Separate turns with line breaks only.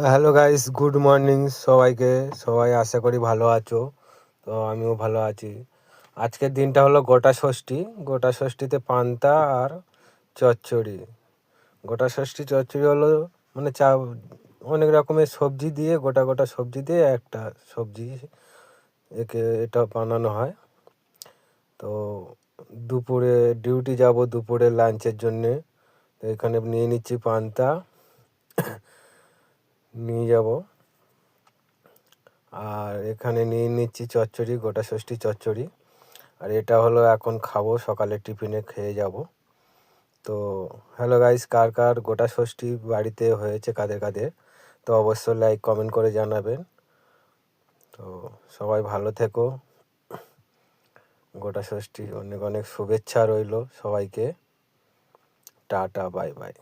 Hello guys, good morning সবাইকে। সবাই আশা করি ভালো আছো। তো আমিও ভালো আছি। আজকের দিনটা হলো গোটা ষষ্ঠী। গোটা ষষ্ঠীতে পান্তা আর চচ্চড়ি। গোটা ষষ্ঠী চচ্চড়ি হলো মানে অনেক রকমের সবজি দিয়ে, গোটা গোটা সবজি দিয়ে একটা সবজি এটা বানানো হয়। তো দুপুরে ডিউটি যাব, দুপুরে লাঞ্চের জন্যে। তো এখানে নিয়ে নিচ্ছি পান্তা, নিয়ে যাব। আর এখানে নিয়ে নিচ্ছি চচ্চড়ি, গোটা ষষ্ঠী চচ্চড়ি। আর এটা হলো এখন খাবো, সকালে টিফিনে খেয়ে যাব। তো হ্যালো গাইস, কার কার গোটা ষষ্ঠী বাড়িতে হয়েছে, কাদের কাদের, তো অবশ্যই লাইক কমেন্ট করে জানাবেন। তো সবাই ভালো থেকো। গোটা ষষ্ঠী অনেক অনেক শুভেচ্ছা রইলো সবাইকে। Tata, bye bye.